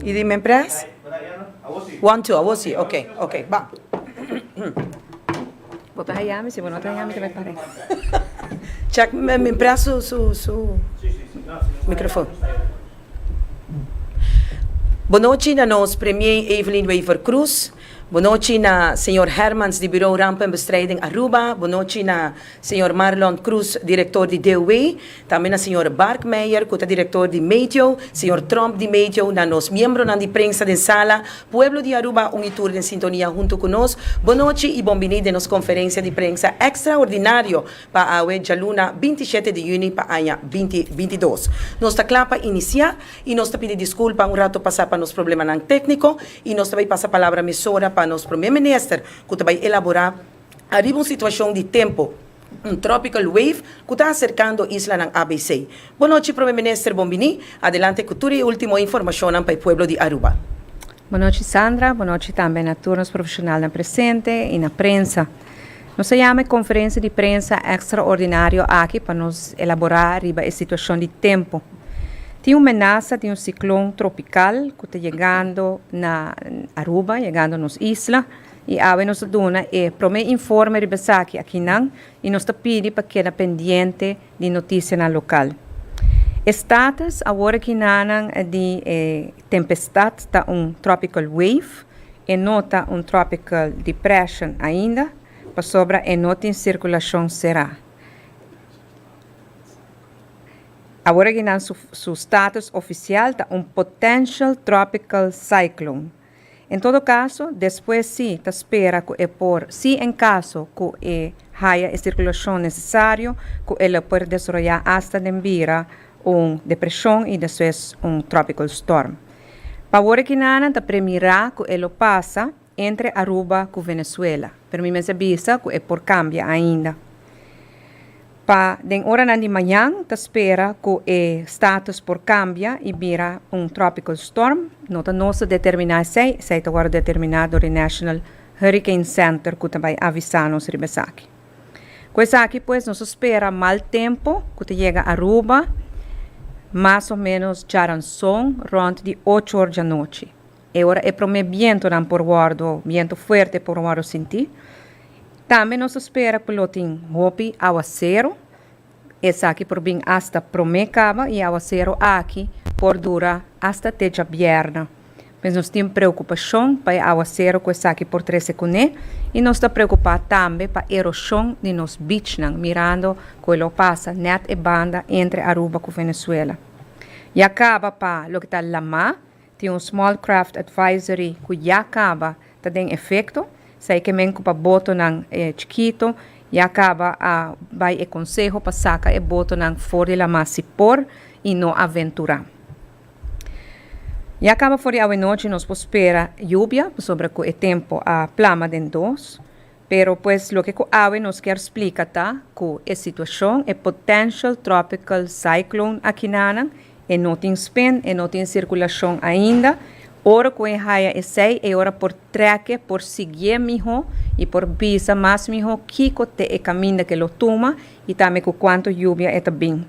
E di membres? One, two, awasi. Okay, okay. Ba. Bota hayami, se bonota hayami também pare. Check membres su microfono. Boa noite na nos premier Evelyn Weaver Cruz. Boa noite na Sr. Hermans de Bureau Rampenbestrijding Aruba. Boa noite na Sr. Marlon Cruz, diretor de DOE. Também na Sr. Bark Meyer, que é diretor de Meteo. Sr. Trump de Meteo, na nos membros de prensa de sala. Pueblo de Aruba, tour em sintonia junto conosco. Boa noite e bem-vindo à nossa conferência de prensa extraordinário para a Uedja Luna, 27 de junho para a 2022. Nós está claro para iniciar e nós está pedindo desculpa rato passar para nos problemas técnicos e nós também passa a palavra emissora para nosso primeiro-ministro, que vai elaborar uma situação de tempo, tropical wave, que está acercando a isla ng ABC. Boa noite, primeiro-ministro, bem-vindo. Adelante, com toda a última informação para o povo de Aruba. Boa noite, Sandra. Boa noite também a turnos profissionais na presente e na prensa. Nós chamamos conferência de prensa extraordinária aqui para nos elaborar a situação de tempo. Tem uma ameaça de ciclone tropical que está chegando na Aruba, chegando nas islas, e a nos dona primeiro informe de aqui não, e nos pede para que pendiente de notícia na local. Status agora que não de tempestade está tropical wave, e nota tropical depression ainda, para sobra e nota em circulação será. Agora que su status oficial está potential tropical cyclone. En todo caso, depois sí, te espera que si en caso que haya circulación necesario, que él puede desarrollar hasta de envira depresión y después tropical storm. Para ahora que nada, te premirá que él pasa entre Aruba y Venezuela. Pero mi me avisa que por cambia ainda. Pa den hora de manhã, te espera que o status por cambia e vira tropical storm. Nota nossa determinar sei agora determinado do National Hurricane Center, que também avisa-nos sobre isso aqui. Com isso aqui, pues, nos espera mal tempo, que chega a Aruba, mais ou menos charanção, rond de 8 horas da noite. E agora é prometo viento por guardo, viento forte por guardo sentir. Também nos espera que tem hopi aguacero. Essa aqui por bem hasta promecaba e aguacero aqui por dura hasta teja vierna. Mas nós temos preocupação para aguacero que essa aqui por 13 segundos e nós está preocupado também para erosão de nos beach mirando que lo passa net e banda entre Aruba e Venezuela. E acaba para lo que está Lama, tem small craft advisory que já acaba tá tem efeito. Sei que men para boto nang chiquito e acaba a vai e consejo para saca e boto nang fora la masi por e não aventurar. E acaba fora a noite nos espera lluvia sobre o tempo a plama den dos, pero pues lo que ave nos quer explicar tá que a situação é potential tropical cyclone aqui nanang e não tem spin e não tem circulação ainda. Ora que haya esse e ora por treque por seguir mijo e por visa mais mijo que te e caminho que lo toma e também com quanto lluvia é bem.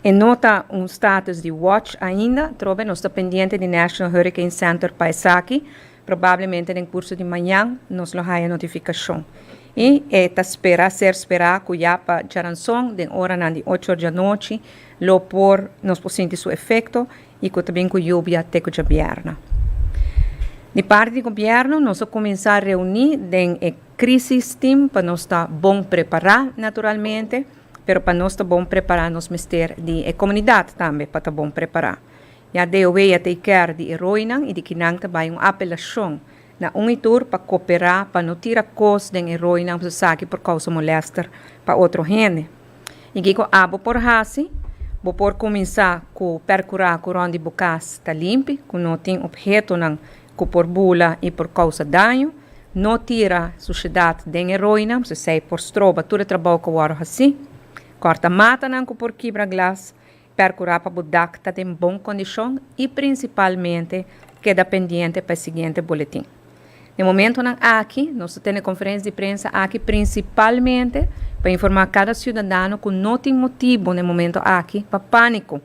E nota status de watch ainda, trove nos pendiente do National Hurricane Center para aqui, provavelmente no curso de manhã nos lo haya notificação. E está esperar que já para charanção de hora de 8 horas da noite, lo por nos sentir seu efeito e que também com lluvia até que já vierna. De parte do governo, nós vamos começar a reunir em crisis team para nós estar bom preparar naturalmente, mas para nós estar bom preparar nos mister de comunidade também para estar bom preparar. E a DOE até quer de heroína e de que não também uma apelação na unitur para cooperar para não tirar cos de heroína para saque por causa molestar para outro gente. E que abo por hasi, vou por começar com percurar com onde bocas está limpo, com não tem objeto não que por bula e por causa dano, não tira sociedade de heroína, se sei por stroba, tudo trabalho que eu assim, corta mata não que por quebra glas, percurar para budak está em boa condição e principalmente queda pendiente para o seguinte boletim. No momento não aqui, nós temos conferência de prensa aqui principalmente para informar cada cidadão que não tem motivo no momento aqui para pânico.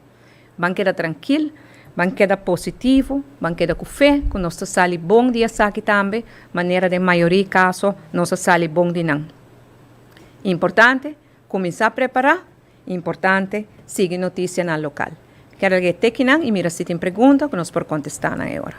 Vão quedar tranquilo, Banqueda positivo, banqueda com fé, que nós sali bom dia aqui também, maneira de maioria caso nós sali bom dia não. Importante, começar a preparar, importante, seguir notícia no local. Quero que tequinan e mira se tem pergunta que nós por contestar na hora.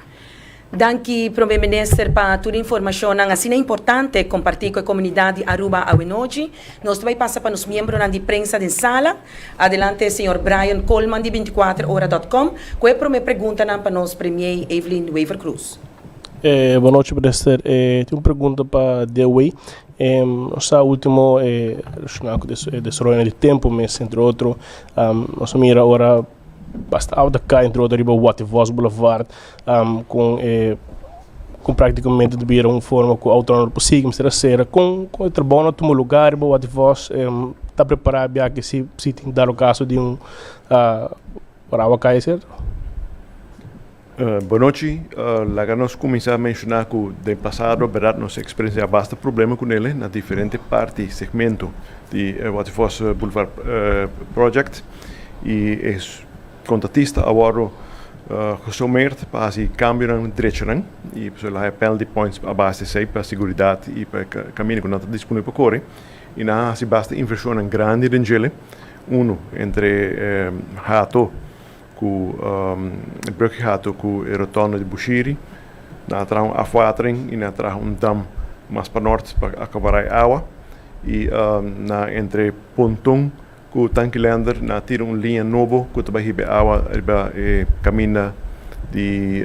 Danke, Primeiro Ministro, para toda a informação. Assim é importante compartilhar com a comunidade Aruba a hoje. Nós também passamos para os membros da imprensa de sala. Adelante, senhor Brian Coleman, de 24hora.com. Qual é a primeira pergunta para nós, Premier Evelyn Weaver Cruz? Boa noite, Ministro. Tenho uma pergunta para The Way. Nossa última desarrollo de tempo, mas entre outros, nossa mira agora basta alta cá entre outros riba Watervos Boulevard com praticamente de uma forma com autónomo possível, com o trabalho no lugar riba Watervos está preparado para que se tem dar o caso de para o cair, certo? Boa noite. Lá nós começamos a mencionar que no passado, verdade, nós experienciamos bastante problema com ele na diferentes partes, segmento de Watervos Boulevard Project e contratista agora gesomerd para se cambiar de direção e para lá penalty points a base de para segurança e para caminho que não está disponível para correr e na se basta inversão em grande dengele entre Hato com Brugge Hato com o retorno de Bushiri na tra afwatering e na tra dam mais para norte para acabar a água e na entre Pontung com o Tanquilander na tira linha novo que também ribe água ribe caminha de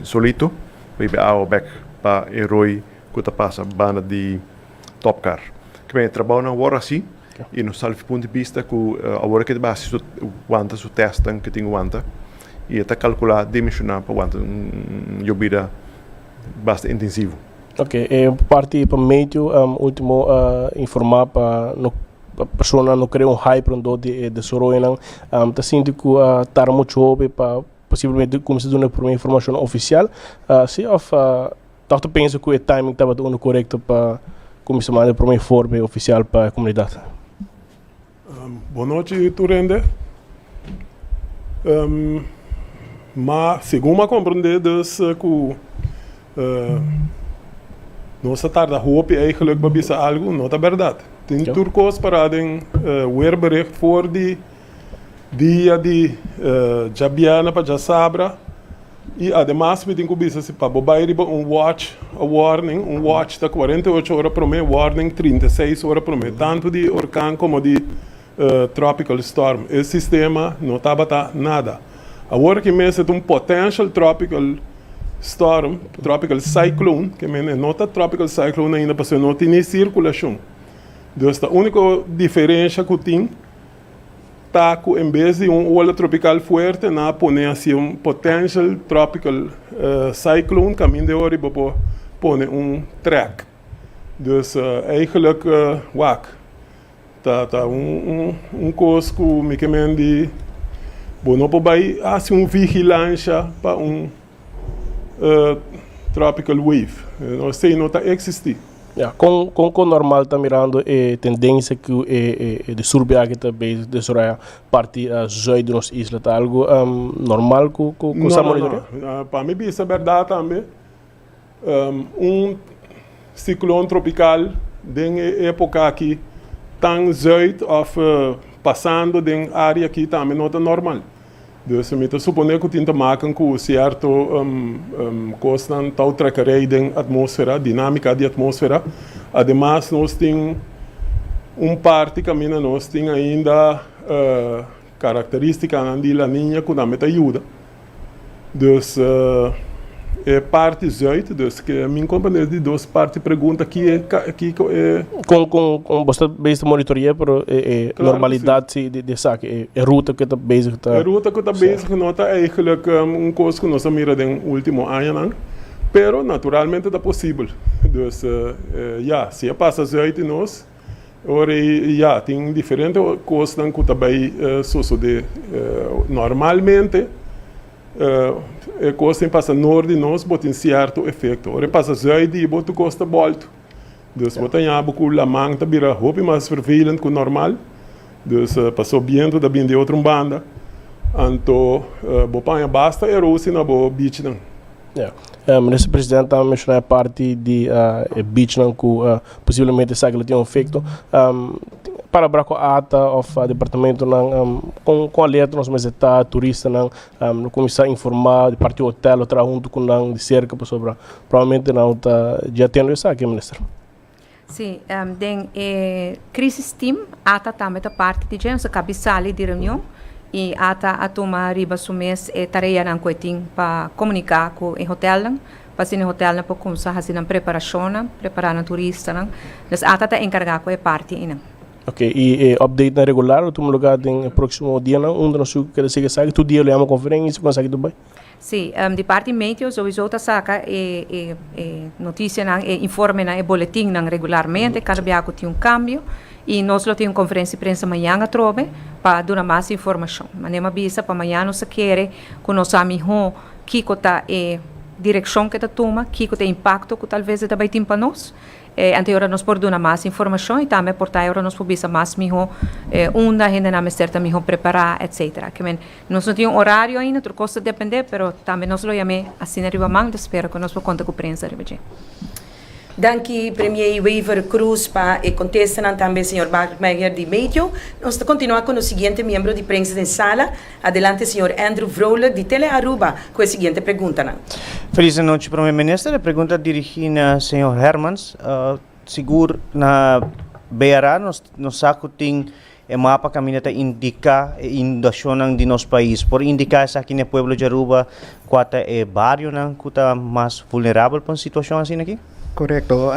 Solito ribe água back para Heroi que tá passa banda de Top Car que vem trabalhando agora assim e no salve ponto de vista que agora que base quanta su testan que tem quanta e está calcular dimensionar para quanta jobida bastante intensivo. Ok, parte para meio último informar para a pessoa não criar hype de Soroinan, está sentindo que está muito jovem para possivelmente começar a dar uma informação oficial, se está pensa que o timing estava dando correto para começar a dar uma informe oficial para a comunidade. Boa noite, Turende. Mas, segundo eu compreender, que nossa tarde hoop eigenlijk babisa algo, não é verdade. Tem turcos para em weerbericht voor die dia de Jabiana para Jasabra e además we tem que bisa se para bobai riba warning da 48 horas por mês, warning 36 horas por mês, tanto de orkan como de tropical storm. Esse sistema não estava nada. Agora que mês é potential tropical storm, tropical cyclone, que não está tropical cyclone ainda, porque não tem circulação. Então, a única diferença que tem está que, em vez de onda tropical forte, na põe assim potential tropical cyclone, caminho de hora para pôr track. Então, eigenlijk, tá coisa que me queimem de não pode assim vigilância para tropical wave. Não sei, não está existir. Com normal está mirando tendência que de surbiar que também de Soraya parte zoe de nossa isla tá algo normal com essa monitoria? Para mim isso é verdade também. Ciclone tropical den época aqui tão zuid of passando den área aqui também não é normal. Dus we moeten supponen dat te maken met certo constant touwtrekkerij in de atmosfera, dinâmica de atmosfera. Además, nós temos parte caminho, nós temos ainda característica de la niña que também ajuda. Dus parte zuid, dus que minha companhia de duas partes pergunta aqui com você base monitoria para normalidade de saque a ruta que está bezig tá a ruta que está bezig não está eigenlijk coisa que nós mira no último ano não, pero naturalmente é possível. Dus se passa zuid nós ora tem diferentes coisas que também sucede normalmente coisa passa norte nós botem certo efeito. Ora passa zuid e boto costa volta. Dus botem abo com la manta bira hopi mais vervelend que normal. Dus passou viento da bem de outra banda. Anto, bopanha basta erosi na bo beach não. Yeah. Minister Presidente também mencionou a parte de beach não que possivelmente essa que tem feito para braco ata of departamento não com alerta nós mas está turista não no começar a informar de parte hotel outra junto com não de cerca para sobre provavelmente não tá já tendo isso aqui ministro. Sim, den crisis team ata também da parte de gente a cabeçalha de reunião e ata a tomar riba sumes tarefa não coitim para comunicar com o hotel para se no hotel não para começar a fazer preparação preparar o turista não mas ata está encarregado com a parte ina. Ok, e update na regular ou tu lugar no próximo dia não onde nós quer seguir sabe tu dia lemos conferência consegue Dubai. Sim, de parte médio sowieso tá saca notícia não informe não boletim não regularmente cada dia tem cambio e nós lo temos conferência de prensa amanhã a trobe para dar mais informação. Mas nem avisa para amanhã nós quer com nosso amigo que está direção que está toma, que está impacto que talvez está bem para nós. Anterior nós por dar mais informação e também por agora nós podemos mais miho onde a gente não certa miho preparar etc. Que nós não temos horário ainda, tudo costa depender, pero também nós lo chamamos assim arriba manga, espero que nós podemos contar com a prensa arriba. Danke, Premier Weaver Cruz, para contestar também, Sr. Bachmeier de Medio. Nós continuamos com o seguinte membro de prensa de sala. Adelante, Sr. Andrew Vroller, de Tele Aruba, com a seguinte pergunta. Feliz noite, Primeiro Ministro. A pergunta dirigida ao Sr. Hermans. Seguro na BRA, nós saco tem mapa que a indica a inundação de nosso país. Por indicar essa aqui no Pueblo de Aruba, qual é o bairro que está mais vulnerável para uma situação assim aqui? Correcto.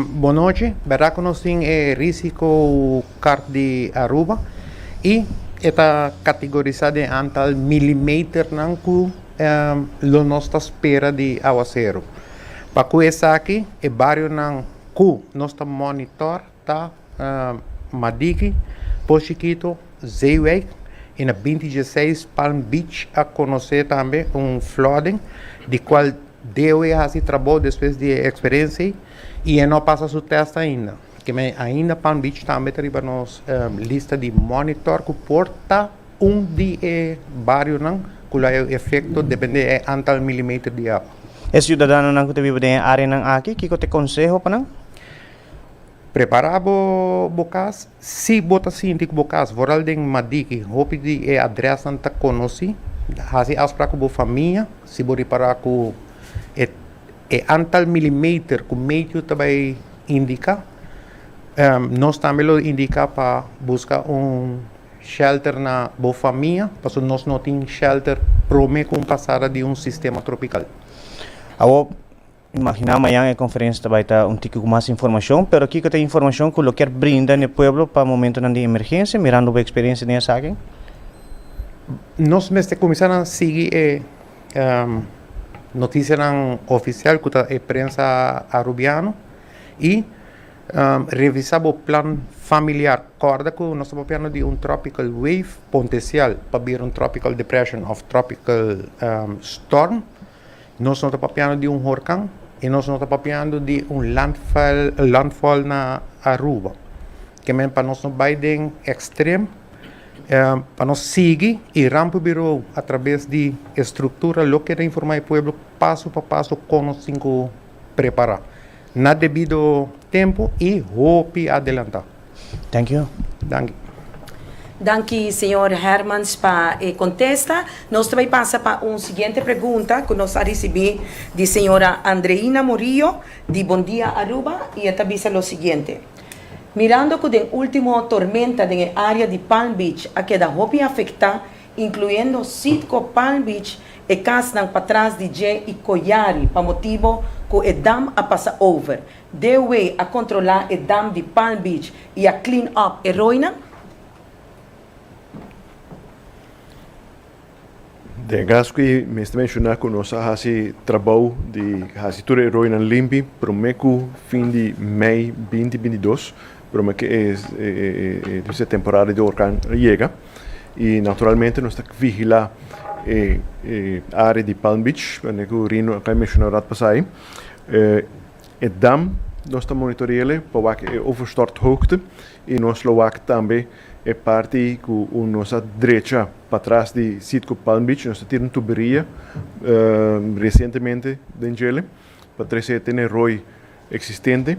Boa noite. Verá que nós temos risco CART de Aruba e está categorizado em antal milímetros que nós está espera de aguaceiro. Para que essa aqui é bairro que nós está monitor tá Madiki, Pochiquito, Zeeweg e na 2016 Palm Beach a conhecer também flooding de qual deve fazer trabalho depois de experiência e não passa o teste ainda. Que ainda Palm Beach também tem na nossa lista de monitor que porta de bairro que o efeito depende do antal milímetros de água. É cidadão que te vive na área aqui, que te aconselho para não? Preparar bocas, se botar sinto que bocas, voral de Madiki, hope de adressa não conhece, fazer as para com a família, se bori para com antal milímetros que o meio também indica, nós também lo indica para buscar shelter na boa família, porque nós não temos shelter promete com passada de sistema tropical. Imagina amanhã a conferência vai ter tico com mais informação, mas aqui que tem informação que eu quero brindar no pueblo para momento de emergência, mirando a experiência nessa aqui. Nós mesmo começamos a seguir notícia oficial que é prensa arubiano e revisar o plano familiar. Corda que nós estamos falando de tropical wave potencial para vir tropical depression of tropical storm. Nós estamos falando de huracão e nós estamos falando de landfall na Aruba. Que para nós não vai de extremo, para nós seguir e rampa biro através de estrutura, lo que informar o povo passo a passo como nós temos preparar. Na devido tempo e hope adelantar. Thank you. Thank you. Danke, Sr. Hermans, para contesta. Nós também passa para uma seguinte pergunta que nós recebemos de senhora Andreina Morillo, de Bom Dia Aruba, e esta diz o seguinte. Mirando que a última tormenta na área de Palm Beach a queda hopi afecta, incluindo Sitco Palm Beach e casam para trás de J e Coyari, para motivo que o dam a passar over. Deve a controlar o dam de Palm Beach e a clean up heroína? De caso que me está mencionando que nós fazemos trabalho de fazer toda a heroína limpa para o fim de maio 2022, para que essa temporada de huracão chega. E naturalmente nós estamos vigilando a área de Palm Beach, que o Rino acaba de mencionar passado. O dam nós estamos monitorando para que overstort hoogte e nós lo também é parte com a nossa direita para trás de sítio Palm Beach, nós temos uma tuberia recentemente dentro para trazer tem roi existente,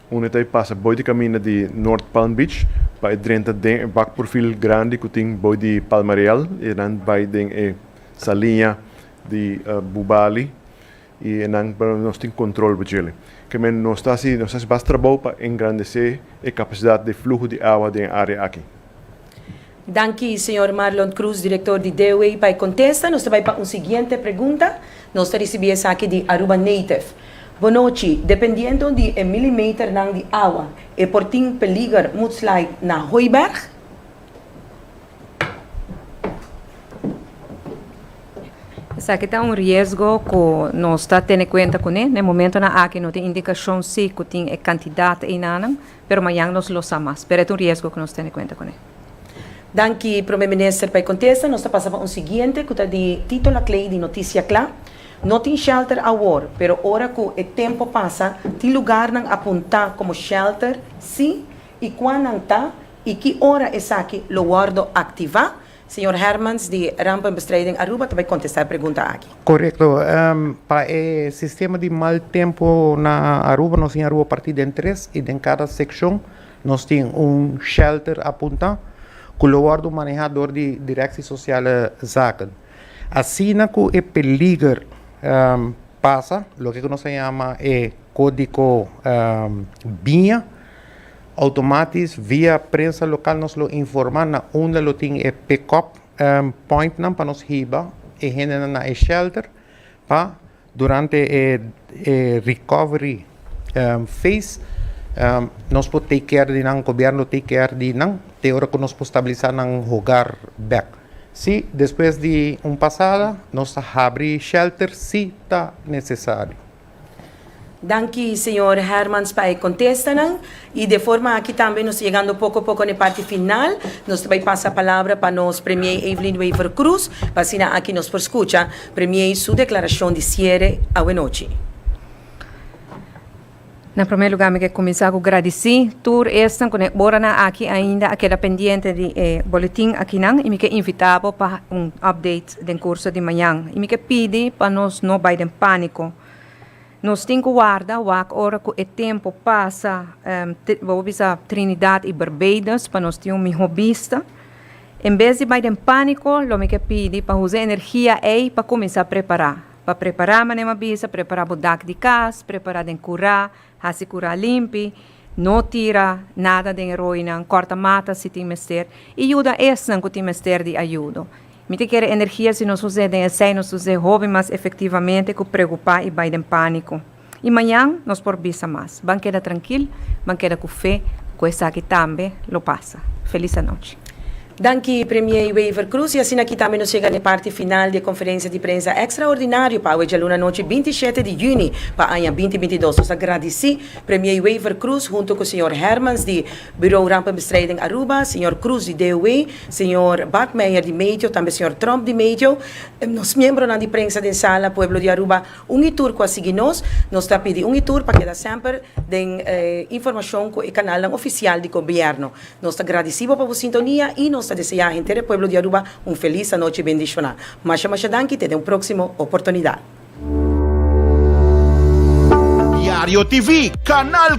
onde está passa boi de caminho de North Palm Beach, para dentro de back perfil grande que tem boi de Palmareal, e dan vai de salinha de Bubali e dan nós tem controle para que nós está assim bastante trabalho para engrandecer a capacidade de fluxo de água da área aqui. Danke, Sr. Marlon Cruz, diretor de DOE, para contesta. Nós vamos para uma seguinte pergunta. Nós recebemos aqui de Aruba Native. Boa noite. Dependendo de milímetro de água, é por tem peligro mudslide na Hooiberg? Aqui está risco que nós está tendo conta com ele. No momento na aqui não tem indicação se que tem a quantidade em anam, mas amanhã nós lo sabemos. Mas é risco que nós temos conta com ele. Danke, Primeiro-Ministro, para contesta. Nós passamos para o seguinte, que está de título clay de notícia clara. Não tem shelter agora, pero ora que o tempo passa, tem lugar não apontar como shelter, sim, e quando não está, e que hora é aqui, lo guardo ativar. Sr. Hermans, de Rampenbestrijding Aruba, vai contestar a pergunta aqui. Correto. Para o sistema de mal tempo na Aruba, nós temos Aruba partida em 3 e em cada secção nós temos shelter apontar que o guardo manejador de direção social zaken. Assim que o peligro passa, o que nós chamamos é código BIA, automático via prensa local nós lo informar na onde lo tem é pick-up point para nós riba e gente na shelter para durante recovery phase nós podemos take care de não governo take care de não te hora que nós podemos estabilizar não hogar back. Se depois de passada nós abrir shelter se está necessário. Danke, Sr. Hermans, para contestar. E de forma aqui também, nós chegando pouco a pouco na parte final, nós também passa a palavra para nós, Premier Evelyn Weaver Cruz, para assinar aqui nós por escuta, Premier, sua declaração de cierre à noite. Na primeiro lugar, me quero começar a agradecer por esta, quando bora na aqui ainda, aquela pendente de boletim aqui não, e me quero invitar para update do curso de manhã. E me quero pedir para nós não bairem pânico. Nós temos que guardar a hora que o tempo passa, vamos a Trinidad e Barbados, para nós ter melhor vista. Em vez de bairem pânico, eu me quero pedir para usar energia aí para começar a preparar. Para preparar a minha vista, preparar o deck de casa, preparar o curar, fazer curar limpo, não tira nada de heroína, corta mata se tem mestre, e ajuda essa que tem mestre de ajuda. Me te quer energia se nós usamos assim, nós usamos hobby mais efetivamente que preocupar e vai em pânico. E amanhã nós por bisa mais. Banqueira tranquilo, banqueira com fé, com essa aqui também lo passa. Feliz noite. Danke, Premier Weaver Cruz. E assim aqui também nos chega na parte final da conferência de imprensa extraordinária para hoje, a noite 27 de junho, para o ano 2022. Nós agradecemos Premier Weaver Cruz, junto com o Sr. Hermans, de Bureau Rampenbestrijding Aruba, Sr. Cruz, de DOE, Sr. Bart Meyer, de Medio, também Sr. Trump, de Medio, nos membros da imprensa da sala, Pueblo de Aruba, tour com a seguir nós está pedindo tour para que dá sempre de informação com o canal oficial do governo. Nós agradecemos pela sintonia e nós desejar a gente do Pueblo de Aruba feliz noite bendicional. Masha danke, te dê próxima oportunidade. Diario TV, Canal